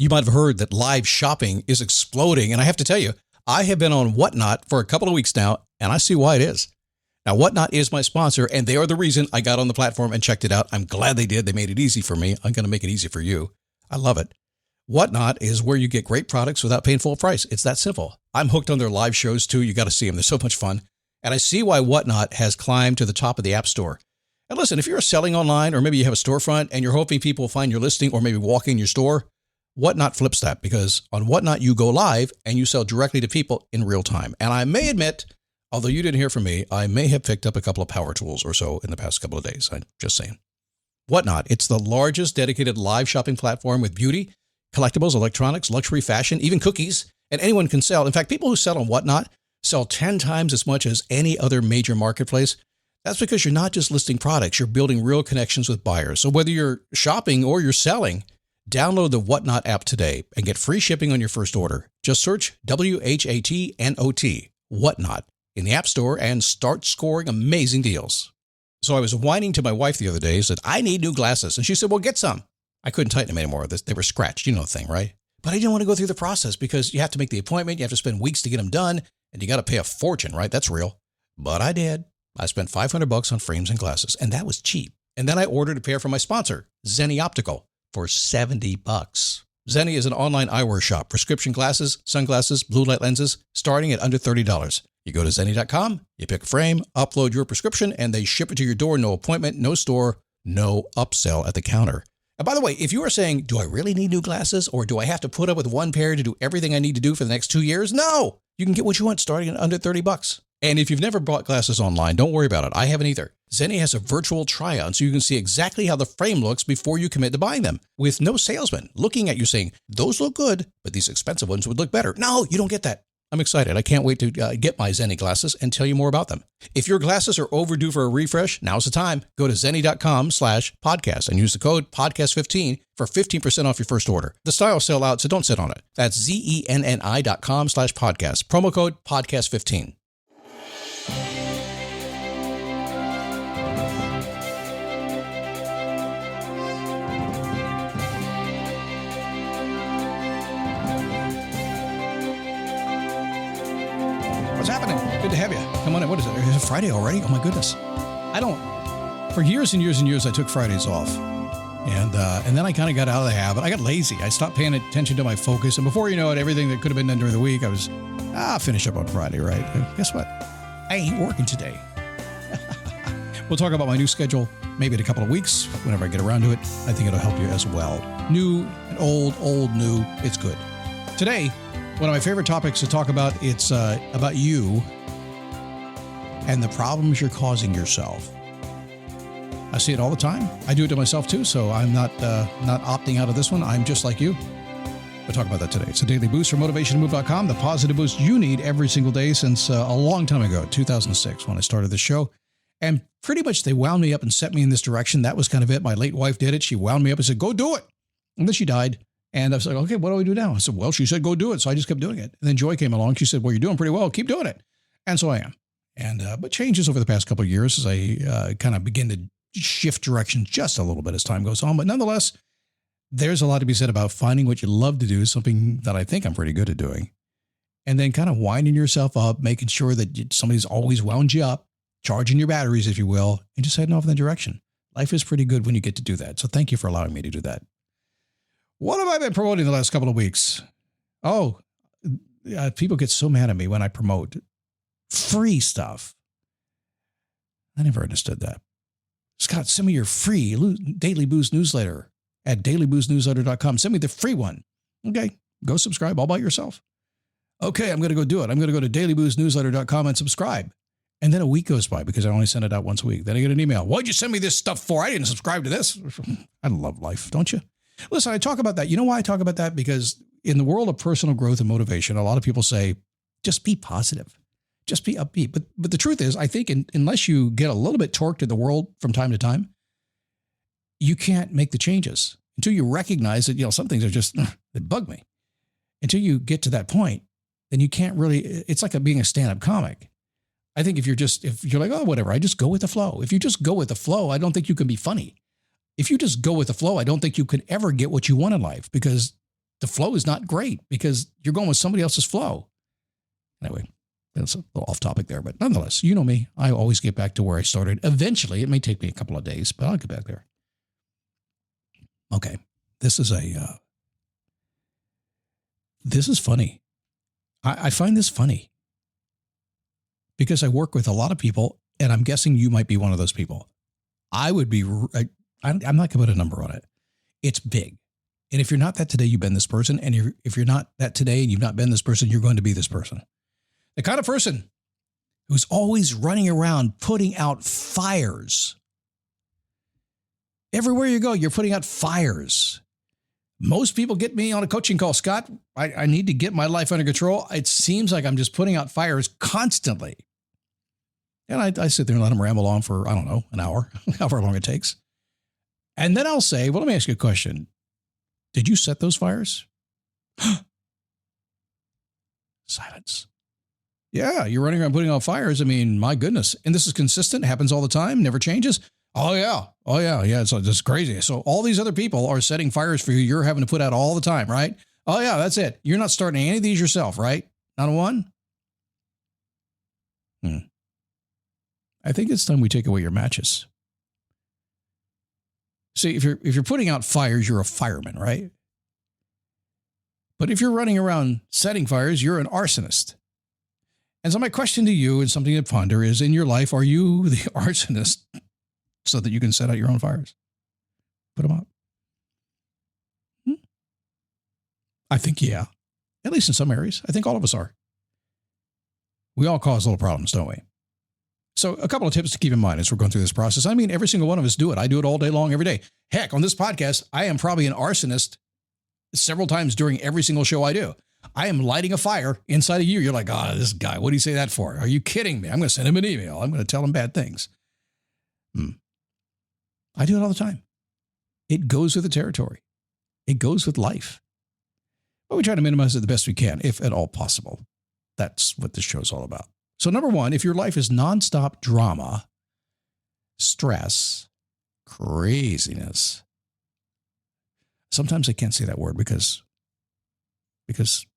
You might have heard that live shopping is exploding. And I have to tell you, I have been on Whatnot for a couple of weeks now, and I see why it is. Now, Whatnot is my sponsor, and they are the reason I got on the platform and checked it out. I'm glad they did. They made it easy for me. I'm going to make it easy for you. I love it. Whatnot is where you get great products without paying full price. It's that simple. I'm hooked on their live shows, too. You got to see them. They're so much fun. And I see why Whatnot has climbed to the top of the App Store. And listen, if you're selling online, or maybe you have a storefront and you're hoping people will find your listing or maybe walk in your store, Whatnot flips that, because on Whatnot, you go live and you sell directly to people in real time. And I may admit, although you didn't hear from me, I may have picked up a couple of power tools or so in the past couple of days. I'm just saying. Whatnot, it's the largest dedicated live shopping platform with beauty, collectibles, electronics, luxury, fashion, even cookies, and anyone can sell. In fact, people who sell on Whatnot sell 10 times as much as any other major marketplace. That's because you're not just listing products, you're building real connections with buyers. So whether you're shopping or you're selling, download the Whatnot app today and get free shipping on your first order. Just search WHATNOT, Whatnot, in the App Store and start scoring amazing deals. So I was whining to my wife the other day, said, I need new glasses. And she said, well, get some. I couldn't tighten them anymore. They were scratched. You know the thing, right? But I didn't want to go through the process because you have to make the appointment. You have to spend weeks to get them done. And you got to pay a fortune, right? That's real. But I did. I spent $500 on frames and glasses, and that was cheap. And then I ordered a pair from my sponsor, Zenni Optical, for $70. Zenni is an online eyewear shop, prescription glasses, sunglasses, blue light lenses, starting at under $30. You go to Zenni.com, you pick a frame, upload your prescription, and they ship it to your door. No appointment, no store, no upsell at the counter. And by the way, if you are saying, do I really need new glasses, or do I have to put up with one pair to do everything I need to do for the next 2 years? No, you can get what you want starting at under $30. And if you've never bought glasses online, don't worry about it. I haven't either. Zenni has a virtual try-on so you can see exactly how the frame looks before you commit to buying them, with no salesman looking at you saying, those look good, but these expensive ones would look better. No, you don't get that. I'm excited. I can't wait to get my Zenni glasses and tell you more about them. If your glasses are overdue for a refresh, now's the time. Go to Zenni.com/podcast and use the code podcast15 for 15% off your first order. The styles sell out, so don't sit on it. That's ZENNI.com/podcast. Promo code podcast15. What's happening? Good to have you. Come on in. What is it? Is it Friday already? Oh my goodness. For years and years and years, I took Fridays off. And then I kind of got out of the habit. I got lazy. I stopped paying attention to my focus. And before you know it, everything that could have been done during the week, I was, finish up on Friday, right? And guess what? I ain't working today. We'll talk about my new schedule maybe in a couple of weeks, whenever I get around to it. I think it'll help you as well. New and old, new. It's good. Today, one of my favorite topics to talk about, it's about you and the problems you're causing yourself. I see it all the time. I do it to myself too, so I'm not opting out of this one. I'm just like you. We'll talk about that today. It's a daily boost from motivationtomove.com, the positive boost you need every single day since a long time ago, 2006, when I started this show. And pretty much they wound me up and set me in this direction. That was kind of it. My late wife did it. She wound me up and said, go do it. And then she died. And I was like, okay, what do we do now? I said, well, she said, go do it. So I just kept doing it. And then Joy came along. She said, well, you're doing pretty well. Keep doing it. And so I am. And but changes over the past couple of years as I kind of begin to shift direction just a little bit as time goes on. But nonetheless, there's a lot to be said about finding what you love to do, something that I think I'm pretty good at doing, and then kind of winding yourself up, making sure that somebody's always wound you up, charging your batteries, if you will, and just heading off in that direction. Life is pretty good when you get to do that. So thank you for allowing me to do that. What have I been promoting the last couple of weeks? People get so mad at me when I promote free stuff. I never understood that. Scott, send me your free Daily Boost newsletter at dailyboostnewsletter.com. Send me the free one. Okay, go subscribe all by yourself. Okay, I'm going to go do it. I'm going to go to dailyboostnewsletter.com and subscribe. And then a week goes by because I only send it out once a week. Then I get an email. Why'd you send me this stuff for? I didn't subscribe to this. I love life, don't you? Listen, I talk about that. You know why I talk about that? Because in the world of personal growth and motivation, a lot of people say, just be positive. Just be upbeat. But the truth is, I think unless you get a little bit torqued in the world from time to time, you can't make the changes until you recognize that, some things are just, they bug me. Until you get to that point, then you can't really, it's like being a stand-up comic. I think if you're like, oh, whatever, I just go with the flow. If you just go with the flow, I don't think you can be funny. If you just go with the flow, I don't think you could ever get what you want in life because the flow is not great because you're going with somebody else's flow. Anyway, that's a little off topic there, but nonetheless, you know me. I always get back to where I started. Eventually, it may take me a couple of days, but I'll get back there. Okay, this is funny. I find this funny because I work with a lot of people, and I'm guessing you might be one of those people. I'm not going to put a number on it. It's big. And if you're not that today, you've been this person. And if you're not that today and you've not been this person, you're going to be this person. The kind of person who's always running around putting out fires. Everywhere you go, you're putting out fires. Most people get me on a coaching call. Scott, I need to get my life under control. It seems like I'm just putting out fires constantly. And I sit there and let them ramble on for, I don't know, an hour, however long it takes. And then I'll say, well, let me ask you a question. Did you set those fires? Silence. Yeah, you're running around putting out fires. I mean, my goodness. And this is consistent, happens all the time, never changes. Oh, yeah. Yeah, it's just crazy. So all these other people are setting fires for you. You're having to put out all the time, right? Oh, yeah, that's it. You're not starting any of these yourself, right? Not a one? I think it's time we take away your matches. See, if you're putting out fires, you're a fireman, right? But if you're running around setting fires, you're an arsonist. And so my question to you, and something to ponder, is in your life, are you the arsonist so that you can set out your own fires? Put them out. I think, yeah. At least in some areas. I think all of us are. We all cause little problems, don't we? So a couple of tips to keep in mind as we're going through this process. I mean, every single one of us do it. I do it all day long, every day. Heck, on this podcast, I am probably an arsonist several times during every single show I do. I am lighting a fire inside of you. You're like, this guy, what do you say that for? Are you kidding me? I'm going to send him an email. I'm going to tell him bad things. I do it all the time. It goes with the territory. It goes with life. But we try to minimize it the best we can, if at all possible. That's what this show's all about. So number one, if your life is nonstop drama, stress, craziness. Sometimes I can't say that word because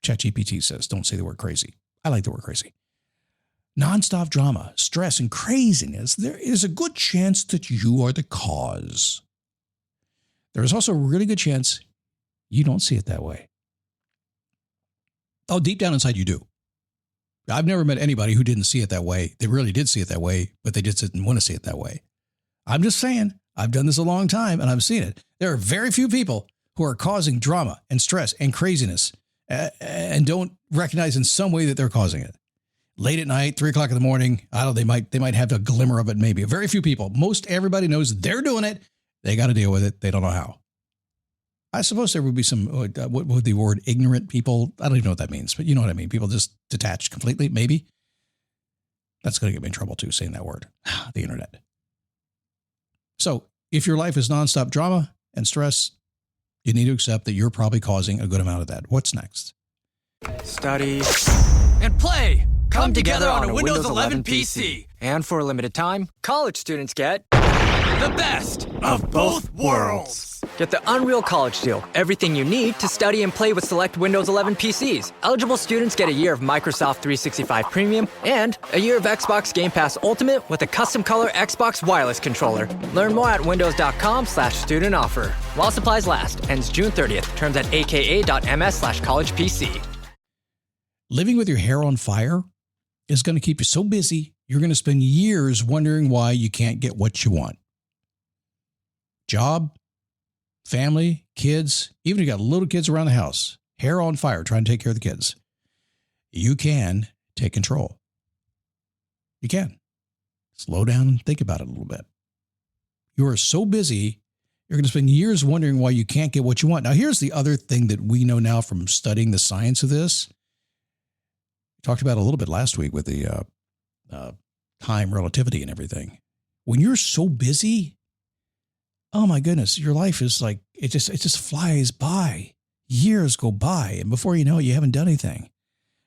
ChatGPT says don't say the word crazy. I like the word crazy. Nonstop drama, stress, and craziness, there is a good chance that you are the cause. There is also a really good chance you don't see it that way. Oh, deep down inside you do. I've never met anybody who didn't see it that way. They really did see it that way, but they just didn't want to see it that way. I'm just saying, I've done this a long time and I've seen it. There are very few people who are causing drama and stress and craziness and don't recognize in some way that they're causing it. Late at night, 3 o'clock in the morning, I don't know, they might have a glimmer of it maybe. Very few people. Most everybody knows they're doing it. They got to deal with it. They don't know how. I suppose there would be some, what would the word ignorant people, I don't even know what that means, but you know what I mean. People just detached completely, maybe. That's going to get me in trouble too, saying that word, the internet. So if your life is nonstop drama and stress, you need to accept that you're probably causing a good amount of that. What's next? Study and play come together on a Windows 11 PC. And for a limited time, college students get the best of both worlds. Get the Unreal College Deal. Everything you need to study and play with select Windows 11 PCs. Eligible students get a year of Microsoft 365 Premium and a year of Xbox Game Pass Ultimate with a custom color Xbox wireless controller. Learn more at windows.com/student offer. While supplies last. Ends June 30th. Terms at aka.ms/collegepc. Living with your hair on fire is going to keep you so busy, you're going to spend years wondering why you can't get what you want. Job, family, kids, even if you got little kids around the house, hair on fire, trying to take care of the kids. You can take control. You can. Slow down and think about it a little bit. You are so busy, you're going to spend years wondering why you can't get what you want. Now, here's the other thing that we know now from studying the science of this. We talked about it a little bit last week with the time relativity and everything. When you're so busy, oh my goodness, your life is like, it just flies by. Years go by, and before you know it, you haven't done anything.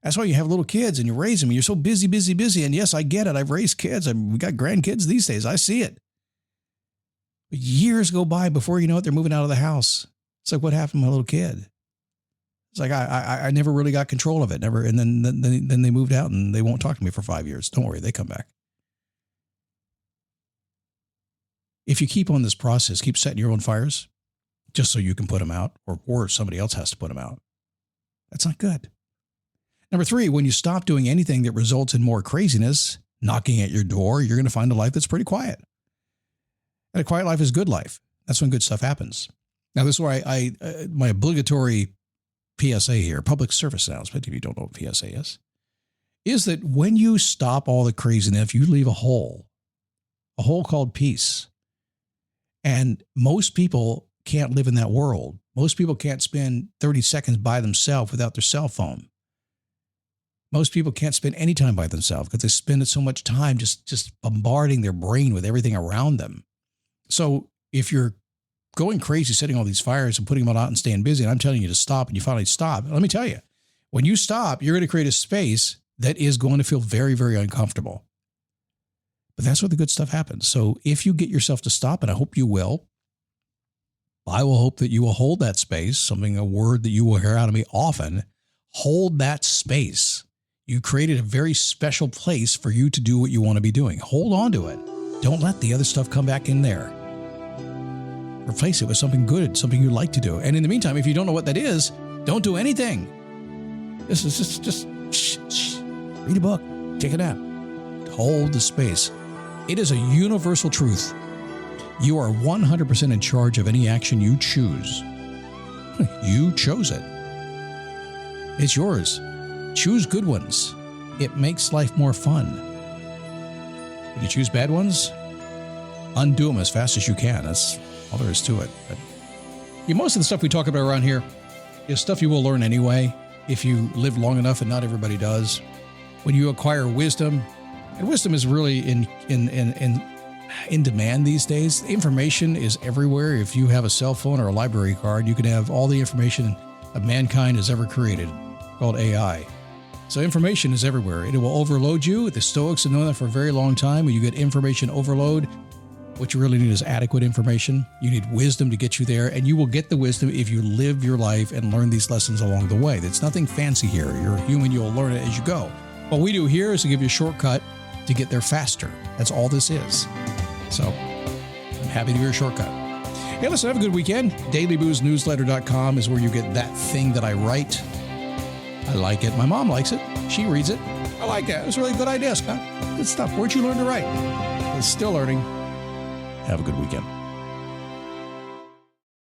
That's why you have little kids and you raise them and you're so busy. And yes, I get it. I've raised kids. We got grandkids these days. I see it. But years go by before you know it, they're moving out of the house. It's like what happened to my little kid. It's like I never really got control of it. Never. And then they moved out and they won't talk to me for 5 years. Don't worry, they come back. If you keep on this process, keep setting your own fires just so you can put them out, or somebody else has to put them out, that's not good. Number 3, when you stop doing anything that results in more craziness knocking at your door, you're going to find a life that's pretty quiet. And a quiet life is a good life. That's when good stuff happens. Now, this is where my obligatory PSA here, public service announcement, if you don't know what PSA is that when you stop all the craziness, you leave a hole called peace. And most people can't live in that world. Most people can't spend 30 seconds by themselves without their cell phone. Most people can't spend any time by themselves because they spend so much time just bombarding their brain with everything around them. So if you're going crazy, setting all these fires and putting them out and staying busy, and I'm telling you to stop, and you finally stop, let me tell you, when you stop, you're going to create a space that is going to feel very, very uncomfortable. But that's where the good stuff happens. So if you get yourself to stop, and I hope you will, I will hope that you will hold that space, a word that you will hear out of me often, hold that space. You created a very special place for you to do what you want to be doing. Hold on to it. Don't let the other stuff come back in there. Replace it with something good, something you like to do. And in the meantime, if you don't know what that is, don't do anything. This is just read a book, take a nap, hold the space. It is a universal truth. You are 100% in charge of any action you choose. You chose it. It's yours. Choose good ones. It makes life more fun. If you choose bad ones, undo them as fast as you can. That's all there is to it. But most of the stuff we talk about around here is stuff you will learn anyway if you live long enough, and not everybody does. When you acquire wisdom, and wisdom is really in demand these days. Information is everywhere. If you have a cell phone or a library card, you can have all the information that mankind has ever created, called AI. So information is everywhere. It will overload you. The Stoics have known that for a very long time. When you get information overload, what you really need is adequate information. You need wisdom to get you there, and you will get the wisdom if you live your life and learn these lessons along the way. There's nothing fancy here. You're a human. You'll learn it as you go. What we do here is to give you a shortcut to get there faster. That's all this is. So I'm happy to be your shortcut. Hey, listen, have a good weekend. DailyBoozNewsletter.com is where you get that thing that I write. I like it. My mom likes it. She reads it. I like that. It was a really good idea, Scott. Good stuff. Where'd you learn to write? I'm still learning. Have a good weekend.